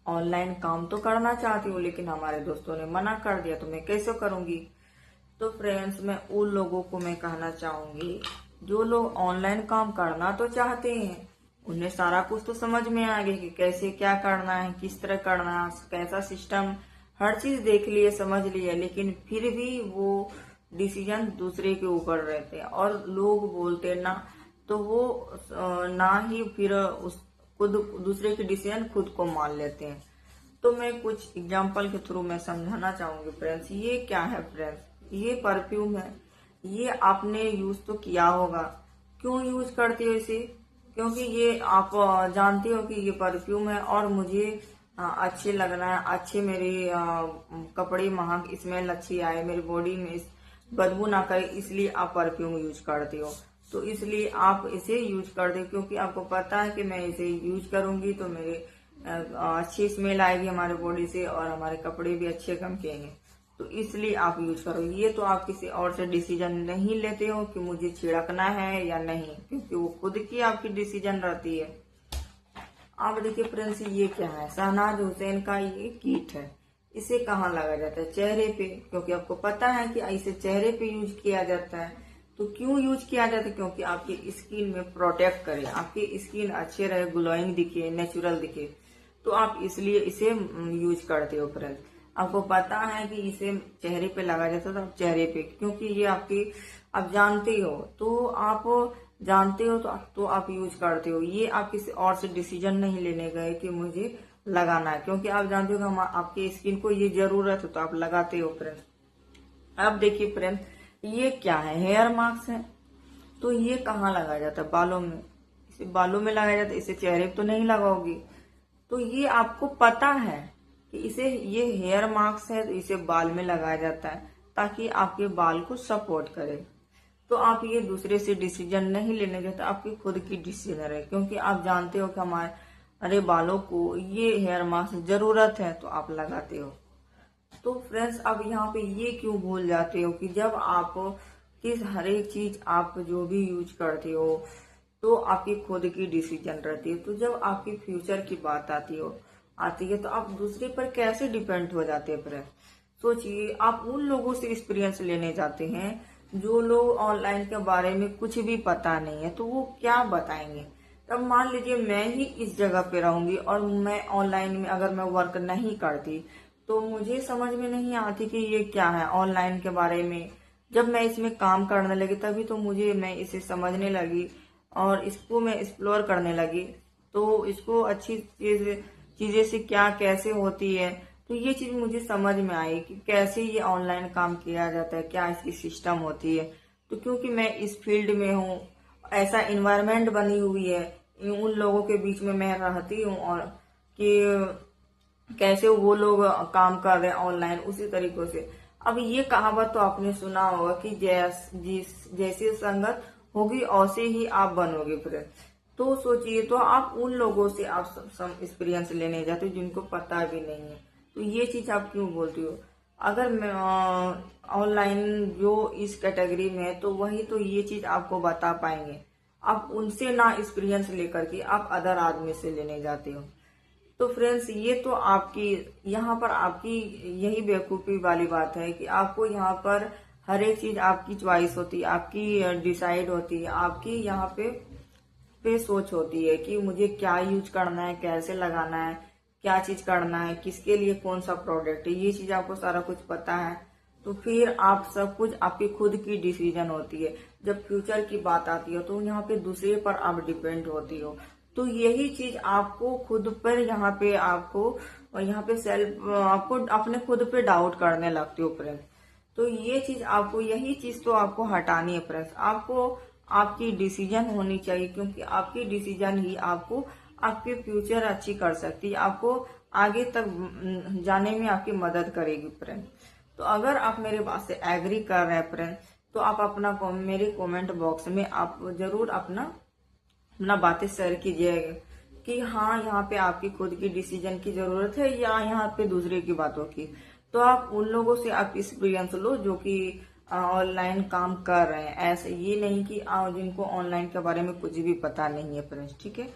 Online काम तो करना चाहती हूँ लेकिन हमारे दोस्तों ने मना कर दिया, तो मैं कैसे करूंगी। तो फ्रेंड्स, मैं उन लोगों को मैं कहना चाहूंगी जो लोग ऑनलाइन काम करना तो चाहते हैं, उन्हें सारा कुछ तो समझ में आ गया कि कैसे क्या करना है, किस तरह करना है, कैसा सिस्टम, हर चीज देख लिए, समझ लिए, लेकिन फिर भी वो डिसीजन दूसरे के ऊपर रहते हैं और लोग बोलते ना, तो वो ना ही फिर उस खुद दूसरे के डिसीजन खुद को मान लेते हैं। तो मैं कुछ एग्जांपल के थ्रू मैं समझाना चाहूंगी फ्रेंड्स। ये क्या है फ्रेंड्स, ये परफ्यूम है। ये आपने यूज तो किया होगा। क्यों यूज करते हो इसे? क्योंकि ये आप जानते हो कि ये परफ्यूम है और मुझे अच्छे लगना है, अच्छे मेरे कपड़े महक, स्मेल अच्छी आए, मेरी बॉडी में बदबू ना करे, इसलिए आप परफ्यूम यूज करते हो। तो इसलिए आप इसे यूज करते हो क्योंकि आपको पता है कि मैं इसे यूज करूंगी तो मेरे अच्छी स्मेल आएगी हमारे बॉडी से और हमारे कपड़े भी अच्छे चमकेंगे, तो इसलिए आप यूज करो। ये तो आप किसी और से डिसीजन नहीं लेते हो कि मुझे छिड़कना है या नहीं, क्योंकि वो खुद की आपकी डिसीजन रहती है। आप देखिए फ्रेंड्स, ये क्या है, शहनाज हुसैन का ये किट है। इसे कहाँ लगाया जाता है? चेहरे पे, क्योंकि आपको पता है कि इसे चेहरे पे यूज किया जाता है। तो क्यों यूज किया जाता है? क्योंकि आपकी स्किन में प्रोटेक्ट करे, आपकी स्किन अच्छे रहे, ग्लोइंग दिखे, नेचुरल दिखे, तो आप इसलिए इसे यूज करते हो फ्रेंड्स। आपको पता है कि इसे चेहरे पे लगाया जाता है, तो आप चेहरे पे, क्योंकि ये आपकी आप जानते हो, तो आप जानते हो तो आप यूज करते हो। ये आप किसी और से डिसीजन नहीं लेने गए कि मुझे लगाना है, क्योंकि आप जानते हो कि हम आपकी स्किन को ये जरूरत है, तो आप लगाते हो फ्रेंड्स। अब देखिए फ्रेंड्स, ये क्या है? हेयर मास्क है। तो ये कहाँ लगाया जाता है? बालों में। इसे बालों में लगाया जाता है, इसे चेहरे पे तो नहीं लगाओगी। तो ये आपको पता है कि इसे, ये हेयर मास्क है तो इसे बाल में लगाया जाता है ताकि आपके बाल को सपोर्ट करे। तो आप ये दूसरे से डिसीजन नहीं लेने देते, आपकी खुद की डिसीजन है, क्योंकि आप जानते हो कि हमारे बालों को ये हेयर मास्क जरूरत है, तो आप लगाते हो। तो फ्रेंड्स, अब यहाँ पे ये क्यों भूल जाते हो कि जब आप किस हर एक चीज आप जो भी यूज करते हो तो आपकी खुद की डिसीजन रहती है। तो जब आपकी फ्यूचर की बात आती है तो आप दूसरे पर कैसे डिपेंड हो जाते हैं फ्रेंड्स। सोचिए, आप उन लोगों से एक्सपीरियंस लेने जाते हैं जो लोग ऑनलाइन के बारे में कुछ भी पता नहीं है, तो वो क्या बताएंगे। तब मान लीजिए मैं ही इस जगह पे रहूंगी और मैं ऑनलाइन में अगर मैं वर्क नहीं करती तो मुझे समझ में नहीं आती कि ये क्या है ऑनलाइन के बारे में। जब मैं इसमें काम करने लगी तभी तो मैं इसे समझने लगी और इसको मैं एक्सप्लोर करने लगी। तो इसको अच्छी चीजें से क्या कैसे होती है, तो ये चीज मुझे समझ में आई कि कैसे ये ऑनलाइन काम किया जाता है, क्या इसकी सिस्टम होती है। तो क्योंकि मैं इस फील्ड में हूँ, ऐसा इन्वायरमेंट बनी हुई है, उन लोगों के बीच में मैं रहती हूँ और कि कैसे वो लोग काम कर रहे हैं ऑनलाइन, उसी तरीकों से। अब ये कहावत तो आपने सुना होगा कि जैसी संगत होगी वैसे ही आप बनोगे फ्रेंड। तो सोचिए, तो आप उन लोगों से आप एक्सपीरियंस लेने जाते हो जिनको पता भी नहीं है, तो ये चीज आप क्यों बोलती हो? अगर मैं ऑनलाइन जो इस कैटेगरी में है तो वही तो ये चीज आपको बता पाएंगे। आप उनसे ना एक्सपीरियंस लेकर के आप अदर आदमी से लेने जाते हो। तो फ्रेंड्स, ये तो आपकी यहाँ पर आपकी यही बेवकूफी वाली बात है कि आपको यहाँ पर हर एक चीज आपकी चॉइस होती है, आपकी डिसाइड होती है, आपकी यहाँ पे सोच होती है कि मुझे क्या यूज करना है, कैसे लगाना है, क्या चीज करना है, किसके लिए कौन सा प्रोडक्ट है, ये चीज आपको सारा कुछ पता है। तो फिर आप सब कुछ आपकी खुद की डिसीजन होती है। जब फ्यूचर की बात आती है तो यहाँ पे दूसरे पर आप डिपेंड होती हो। तो यही चीज आपको खुद पर यहाँ पे सेल्फ आपको अपने खुद पे डाउट करने लगते हो फ्रेंड्स। तो ये चीज आपको, यही चीज तो आपको हटानी है फ्रेंड्स। आपको आपकी डिसीजन होनी चाहिए, क्योंकि आपकी डिसीजन ही आपको आपकी फ्यूचर अच्छी कर सकती है, आपको आगे तक जाने में आपकी मदद करेगी फ्रेंड। तो अगर आप मेरे बात से एग्री कर रहे हैं फ्रेंड, तो आप अपना मेरे कमेंट बॉक्स में आप जरूर अपना बातें शेयर कीजिएगा कि हाँ, यहाँ पे आपकी खुद की डिसीजन की जरूरत है या यहाँ पे दूसरे की बातों की। तो आप उन लोगों से आप एक्सपीरियंस लो जो कि ऑनलाइन काम कर रहे हैं। ऐसे ये नहीं कि जिनको ऑनलाइन के बारे में कुछ भी पता नहीं है फ्रेंड्स, ठीक है।